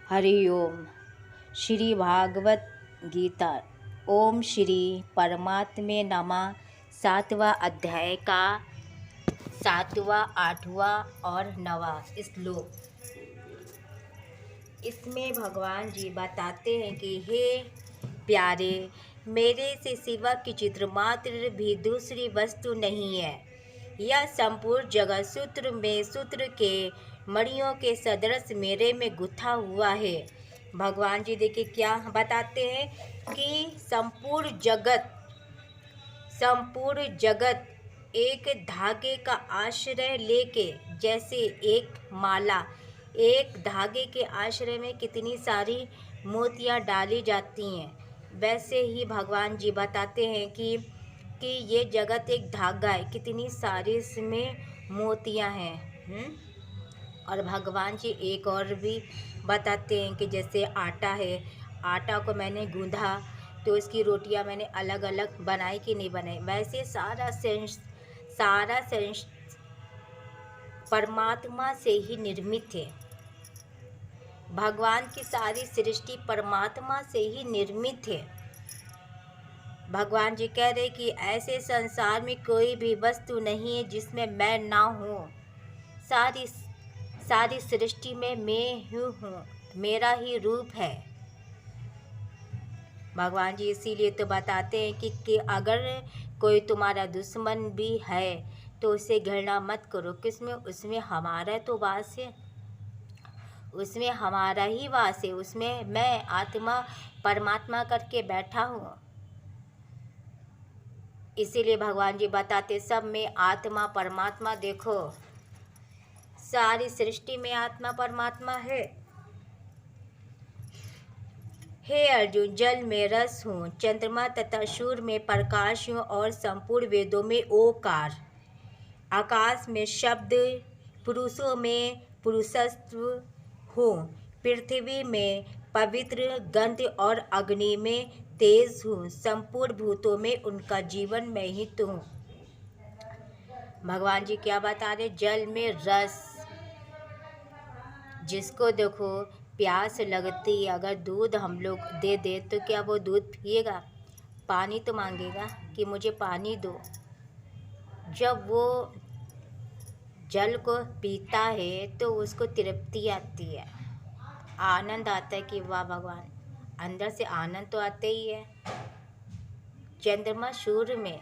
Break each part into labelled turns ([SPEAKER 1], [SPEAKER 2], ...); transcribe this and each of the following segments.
[SPEAKER 1] हरि ओम। श्री भागवत गीता। ओम श्री परमात्मे नमः। 7वां अध्याय का 7वां 8वां और 9वां श्लोक। इसमें भगवान जी बताते हैं कि हे प्यारे, मेरे से सिवा की चित्र मात्र भी दूसरी वस्तु नहीं है। यह संपूर्ण जगत सूत्र में सूत्र के मणियों के सदृश मेरे में गुथा हुआ है। भगवान जी देखिए क्या बताते हैं कि संपूर्ण जगत एक धागे का आश्रय लेके, जैसे एक माला, एक धागे के आश्रय में कितनी सारी मोतियां डाली जाती हैं, वैसे ही भगवान जी बताते हैं कि ये जगत एक धागा है, कितनी सारी इसमें मोतियां हैं। और भगवान जी एक और भी बताते हैं कि जैसे आटा है, आटा को मैंने गूंधा तो इसकी रोटियां मैंने अलग अलग बनाई कि नहीं बनाई, वैसे सारा सेंस परमात्मा से ही निर्मित है। भगवान की सारी सृष्टि परमात्मा से ही निर्मित है। भगवान जी कह रहे कि ऐसे संसार में कोई भी वस्तु नहीं है जिसमें मैं ना हूँ। सारी सृष्टि में मैं ही हूँ, मेरा ही रूप है। भगवान जी इसीलिए तो बताते हैं कि अगर कोई तुम्हारा दुश्मन भी है तो उसे घृणा मत करो, किसमें उसमें हमारा तो वास है, उसमें हमारा ही वास है, उसमें मैं आत्मा परमात्मा करके बैठा हूँ। इसीलिए भगवान जी बताते सब में आत्मा परमात्मा देखो, सारी सृष्टि में आत्मा परमात्मा है। हे अर्जुन, जल में रस हूँ, चंद्रमा तथा सूर्य में प्रकाश हूँ और संपूर्ण वेदों में ओकार, आकाश में शब्द, पुरुषों में पुरुषत्व हूँ, पृथ्वी में पवित्र गंध और अग्नि में तेज हूँ, संपूर्ण भूतों में उनका जीवन मैं ही तो हूँ। भगवान जी क्या बता रहे, जल में रस, जिसको देखो प्यास लगती, अगर दूध हम लोग दे दे तो क्या वो दूध पिएगा? पानी तो मांगेगा कि मुझे पानी दो। जब वो जल को पीता है तो उसको तृप्ति आती है, आनंद आता है कि वाह भगवान, अंदर से आनंद तो आते ही है। चंद्रमा सूर्य में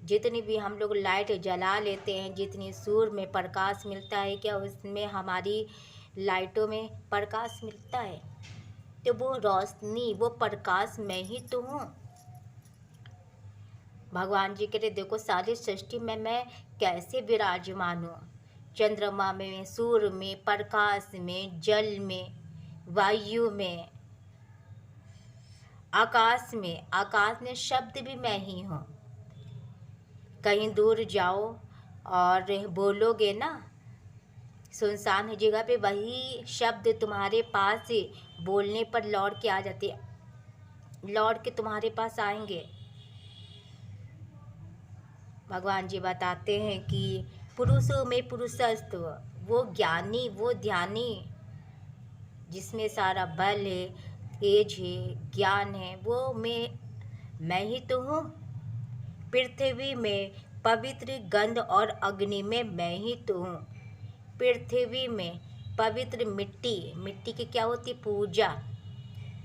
[SPEAKER 1] जितनी भी हम लोग लाइट जला लेते हैं, जितनी सूर्य में प्रकाश मिलता है, क्या उसमें हमारी लाइटों में प्रकाश मिलता है? तो वो रोशनी, वो प्रकाश मैं ही तो हूँ। भगवान जी कहते देखो सारी सृष्टि में मैं कैसे विराजमान हूँ, चंद्रमा में, सूर्य में, प्रकाश में, जल में, वायु में, आकाश में शब्द भी मैं ही हूँ। कहीं दूर जाओ और बोलोगे ना, सुनसान जगह पे वही शब्द तुम्हारे पास से बोलने पर लौट के आ जाते, लौट के तुम्हारे पास आएंगे। भगवान जी बताते हैं कि पुरुषों में पुरुषत्व, वो ज्ञानी, वो ध्यानी, जिसमें सारा बल है, तेज है, ज्ञान है, वो मैं ही तो हूँ। पृथ्वी में पवित्र गंध और अग्नि में मैं ही तो हूँ। पृथ्वी में पवित्र मिट्टी की क्या होती, पूजा,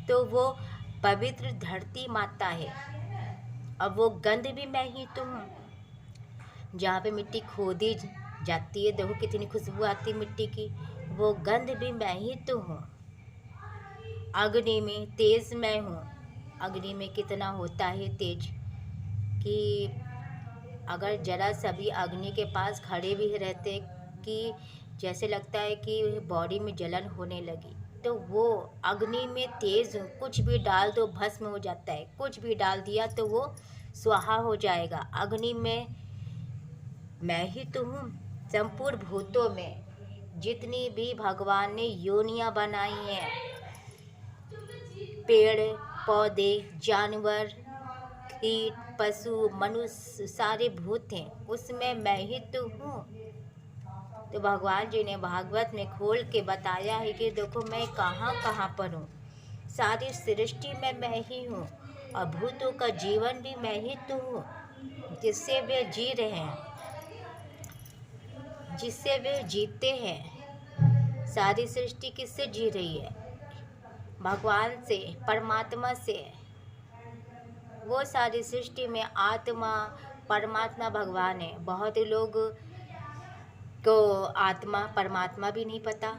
[SPEAKER 1] तो वो पवित्र धरती माता है। अब वो गंध भी मैं ही तो हूँ, जहाँ पे मिट्टी खोदी जाती है देखो कितनी खुशबू आती है मिट्टी की, वो गंध भी मैं ही तो हूँ। अग्नि में तेज मैं हूँ, अग्नि में कितना होता है तेज कि अगर जरा सभी अग्नि के पास खड़े भी रहते कि जैसे लगता है कि बॉडी में जलन होने लगी, तो वो अग्नि में तेज, कुछ भी डाल दो भस्म हो जाता है, कुछ भी डाल दिया तो वो स्वाहा हो जाएगा। अग्नि में मैं ही तो हूँ। संपूर्ण भूतों में जितनी भी भगवान ने योनियां बनाई हैं, पेड़ पौधे, जानवर, कीट, पशु, मनुष्य, सारे भूत हैं, उसमें मैं ही तो हूँ। तो भगवान जी ने भागवत में खोल के बताया है कि देखो मैं कहाँ कहाँ पर हूँ, सारी सृष्टि में मैं ही हूँ और भूतों का जीवन भी मैं ही तो हूँ, जिससे वे जी रहे हैं, जिससे वे जीते हैं। सारी सृष्टि किससे जी रही है? भगवान से, परमात्मा से। वो सारी सृष्टि में आत्मा परमात्मा भगवान है। बहुत लोग को आत्मा परमात्मा भी नहीं पता,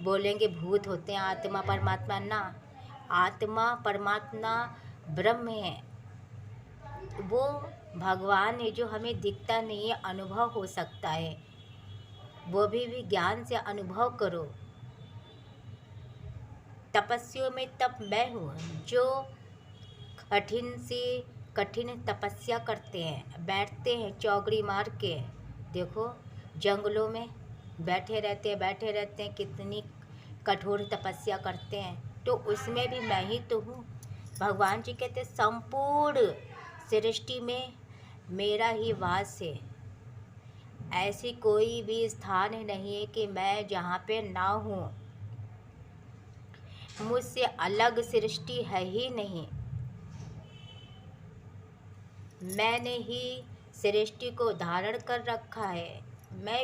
[SPEAKER 1] बोलेंगे भूत होते हैं आत्मा परमात्मा। ना, आत्मा परमात्मा ब्रह्म है, वो भगवान है जो हमें दिखता नहीं है, अनुभव हो सकता है, वो भी ज्ञान से अनुभव करो। तपस्वियों में तप मैं हूँ, जो कठिन से कठिन तपस्या करते हैं, बैठते हैं चौकड़ी मार के, देखो जंगलों में बैठे रहते हैं, कितनी कठोर तपस्या करते हैं, तो उसमें भी मैं ही तो हूँ। भगवान जी कहते संपूर्ण सृष्टि में मेरा ही वास है, ऐसी कोई भी स्थान नहीं है कि मैं जहाँ पे ना हूँ, मुझसे अलग सृष्टि है ही नहीं। मैंने ही सृष्टि को धारण कर रखा है, मैं